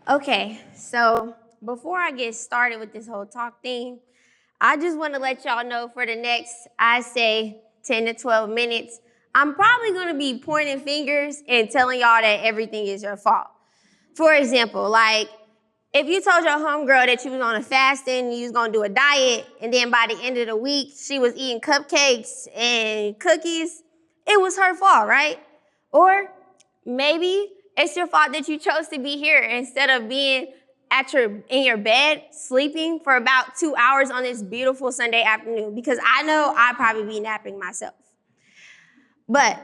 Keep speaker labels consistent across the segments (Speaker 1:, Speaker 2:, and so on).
Speaker 1: Okay, so before I get started with this whole talk thing, I just want to let y'all know for the next, I say, 10 to 12 minutes, I'm probably going to be pointing fingers and telling y'all that everything is your fault. For example, like, if you told your homegirl that you was on a fast and you was going to do a diet, and then by the end of the week, she was eating cupcakes and cookies, it was her fault, right? Or maybe it's your fault that you chose to be here instead of being in your bed sleeping for about 2 hours on this beautiful Sunday afternoon, because I know I'd probably be napping myself. But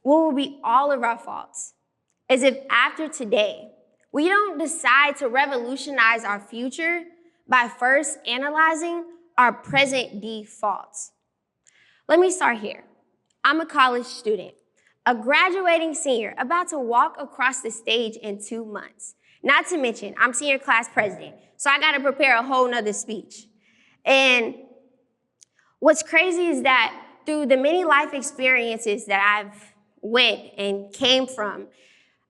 Speaker 1: what will be all of our faults is if after today, we don't decide to revolutionize our future by first analyzing our present defaults. Let me start here. I'm a college student, a graduating senior about to walk across the stage in 2 months. Not to mention, I'm senior class president, so I gotta prepare a whole nother speech. And what's crazy is that through the many life experiences that I've went and came from,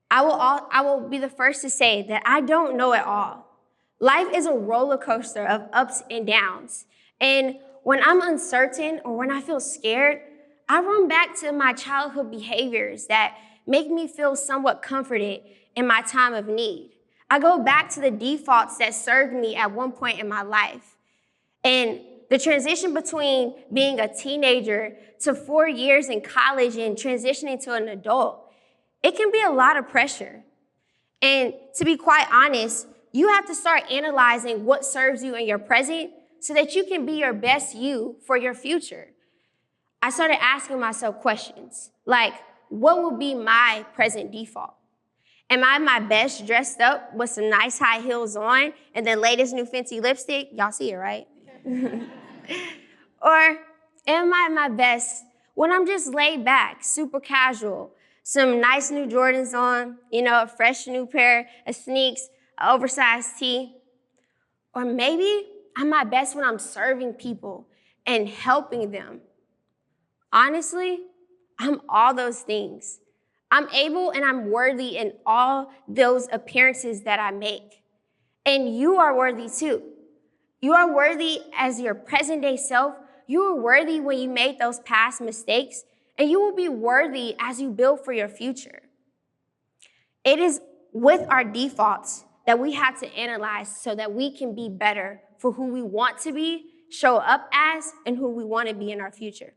Speaker 1: I will be the first to say that I don't know it all. Life is a roller coaster of ups and downs. And when I'm uncertain or when I feel scared, I run back to my childhood behaviors that make me feel somewhat comforted in my time of need. I go back to the defaults that served me at one point in my life. And the transition between being a teenager to 4 years in college and transitioning to an adult, it can be a lot of pressure. And to be quite honest, you have to start analyzing what serves you in your present so that you can be your best you for your future. I started asking myself questions like, what will be my present default? Am I my best dressed up with some nice high heels on and the latest new fancy lipstick? Y'all see it, right? Or am I my best when I'm just laid back, super casual, some nice new Jordans on, a fresh new pair of sneaks, an oversized tee? Or maybe I'm my best when I'm serving people and helping them. Honestly, I'm all those things. I'm able and I'm worthy in all those appearances that I make. And you are worthy too. You are worthy as your present day self. You were worthy when you made those past mistakes, and you will be worthy as you build for your future. It is with our defaults that we have to analyze so that we can be better for who we want to be, show up as, and who we want to be in our future.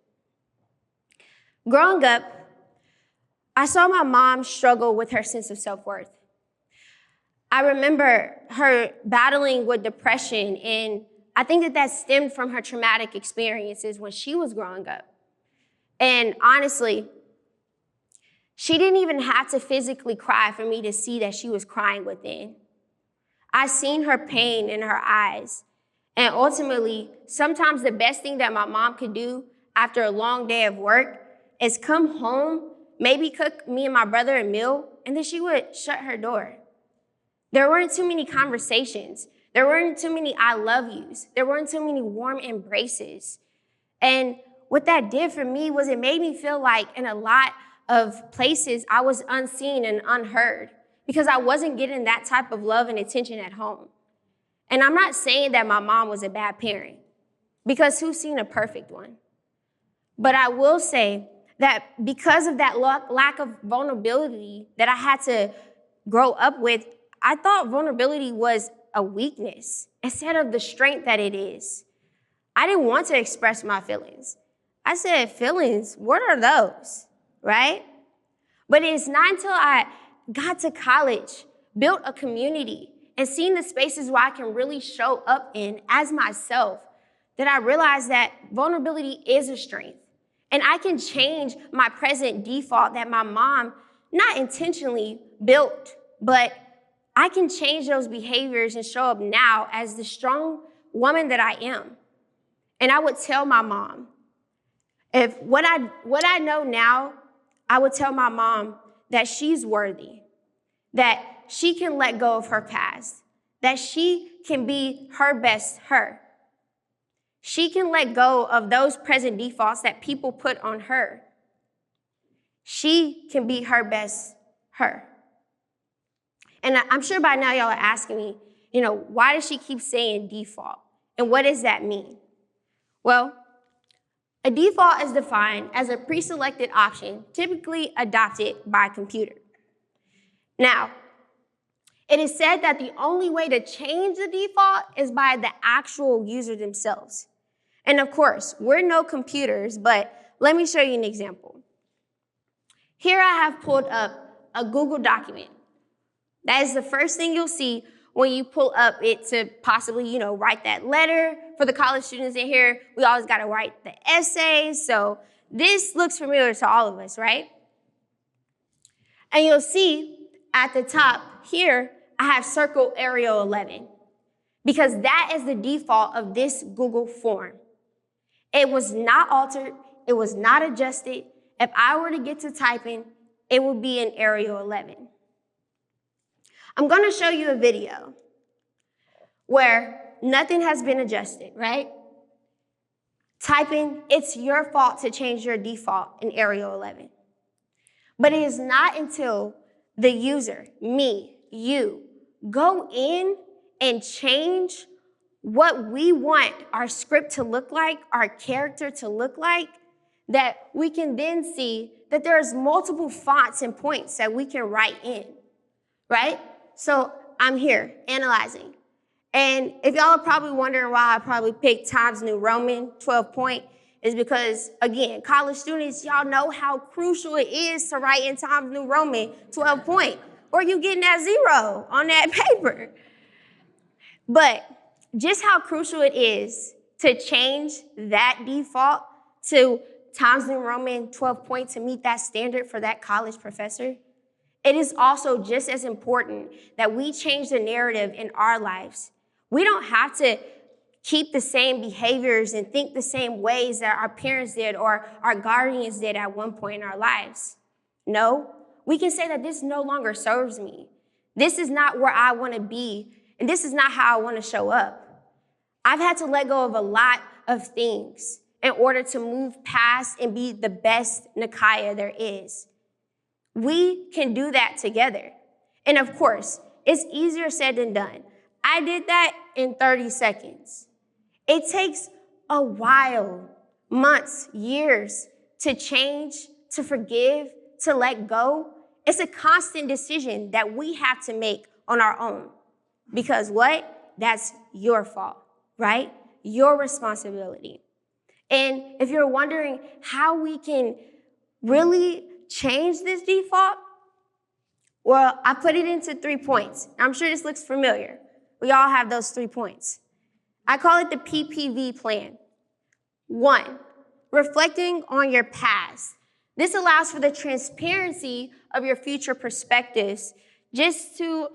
Speaker 1: Growing up, I saw my mom struggle with her sense of self-worth. I remember her battling with depression, and I think that stemmed from her traumatic experiences when she was growing up. And honestly, she didn't even have to physically cry for me to see that she was crying within. I seen her pain in her eyes. And ultimately, sometimes the best thing that my mom could do after a long day of work is come home, maybe cook me and my brother a meal, and then she would shut her door. There weren't too many conversations. There weren't too many I love yous. There weren't too many warm embraces. And what that did for me was it made me feel like in a lot of places I was unseen and unheard because I wasn't getting that type of love and attention at home. And I'm not saying that my mom was a bad parent, because who's seen a perfect one? But I will say that because of that lack of vulnerability that I had to grow up with, I thought vulnerability was a weakness instead of the strength that it is. I didn't want to express my feelings. I said, feelings, what are those, right? But it's not until I got to college, built a community, and seen the spaces where I can really show up in as myself that I realized that vulnerability is a strength. And I can change my present default that my mom not intentionally built, but I can change those behaviors and show up now as the strong woman that I am. And I would tell my mom, if what I know now, I would tell my mom that she's worthy, that she can let go of her past, that she can be her best her. She can let go of those present defaults that people put on her. She can be her best her. And I'm sure by now y'all are asking me, why does she keep saying default? And what does that mean? Well, a default is defined as a pre-selected option typically adopted by a computer. Now, it is said that the only way to change the default is by the actual user themselves. And of course, we're no computers, but let me show you an example. Here I have pulled up a Google document. That is the first thing you'll see when you pull up it to possibly, write that letter. For the college students in here, we always got to write the essays. So this looks familiar to all of us, right? And you'll see at the top here, I have circled Arial 11 because that is the default of this Google form. It was not altered. It was not adjusted. If I were to get to typing, it would be in Arial 11. I'm going to show you a video where nothing has been adjusted, right? Typing, it's your fault to change your default in Arial 11. But it is not until the user, me, you, go in and change what we want our script to look like, our character to look like, that we can then see that there's multiple fonts and points that we can write in, right? So I'm here analyzing. And if y'all are probably wondering why I probably picked Times New Roman 12 point, is because, again, college students, y'all know how crucial it is to write in Times New Roman 12 point, or you getting that 0 on that paper. But just how crucial it is to change that default to Times New Roman 12 point to meet that standard for that college professor, it is also just as important that we change the narrative in our lives. We don't have to keep the same behaviors and think the same ways that our parents did or our guardians did at one point in our lives. No, we can say that this no longer serves me. This is not where I want to be, and this is not how I want to show up. I've had to let go of a lot of things in order to move past and be the best Nakya there is. We can do that together. And of course, it's easier said than done. I did that in 30 seconds. It takes a while, months, years to change, to forgive, to let go. It's a constant decision that we have to make on our own. Because what? That's your fault, right? Your responsibility. And if you're wondering how we can really change this default, well, I put it into 3 points. I'm sure this looks familiar. We all have those 3 points. I call it the PPV plan. 1, reflecting on your past. This allows for the transparency of your future perspectives just to,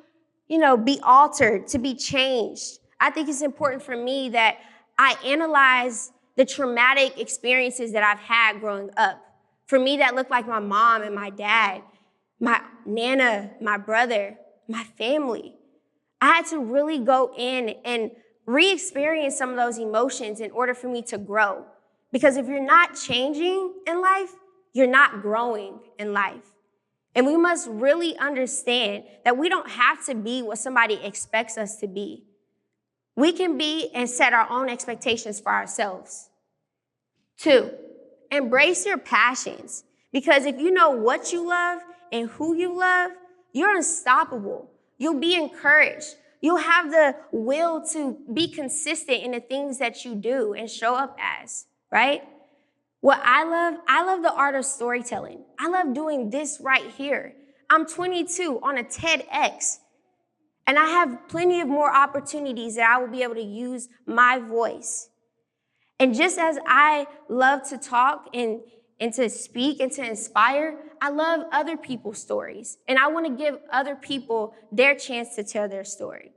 Speaker 1: be altered, to be changed. I think it's important for me that I analyze the traumatic experiences that I've had growing up. For me, that looked like my mom and my dad, my nana, my brother, my family. I had to really go in and re-experience some of those emotions in order for me to grow. Because if you're not changing in life, you're not growing in life. And we must really understand that we don't have to be what somebody expects us to be. We can be and set our own expectations for ourselves. 2, embrace your passions. Because if you know what you love and who you love, you're unstoppable. You'll be encouraged. You'll have the will to be consistent in the things that you do and show up as, right? What I love the art of storytelling. I love doing this right here. I'm 22 on a TEDx, and I have plenty of more opportunities that I will be able to use my voice. And just as I love to talk and to speak and to inspire, I love other people's stories. And I want to give other people their chance to tell their story.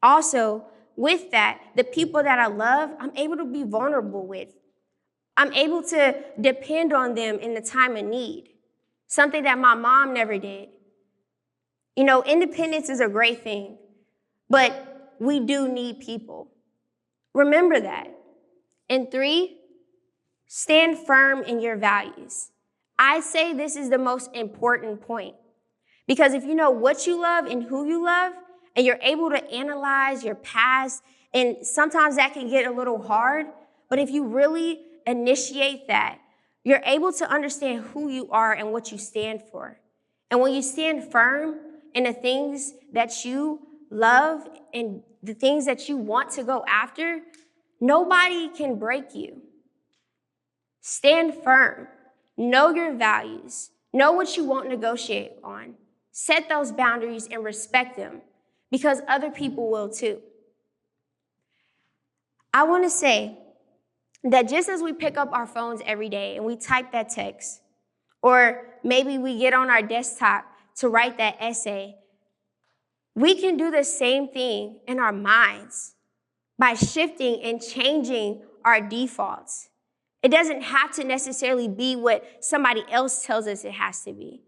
Speaker 1: Also, with that, the people that I love, I'm able to be vulnerable with. I'm able to depend on them in the time of need, something that my mom never did. Independence is a great thing, but we do need people. Remember that. And 3, stand firm in your values. I say this is the most important point Because if you know what you love and who you love, and you're able to analyze your past, and sometimes that can get a little hard, but if you really initiate that, you're able to understand who you are and what you stand for. And when you stand firm in the things that you love and the things that you want to go after, nobody can break you. Stand firm. Know your values. Know what you won't negotiate on. Set those boundaries and respect them, because other people will too. I want to say that just as we pick up our phones every day and we type that text, or maybe we get on our desktop to write that essay, we can do the same thing in our minds by shifting and changing our defaults. It doesn't have to necessarily be what somebody else tells us it has to be.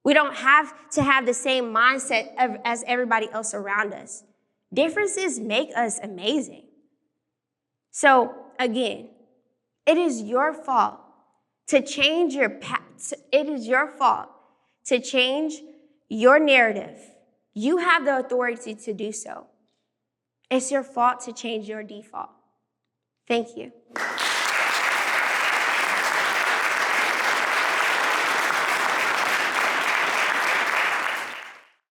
Speaker 1: We don't have to have the same mindset as everybody else around us. Differences make us amazing. So again, it is your fault to change your path. It is your fault to change your narrative. You have the authority to do so. It's your fault to change your default. Thank you.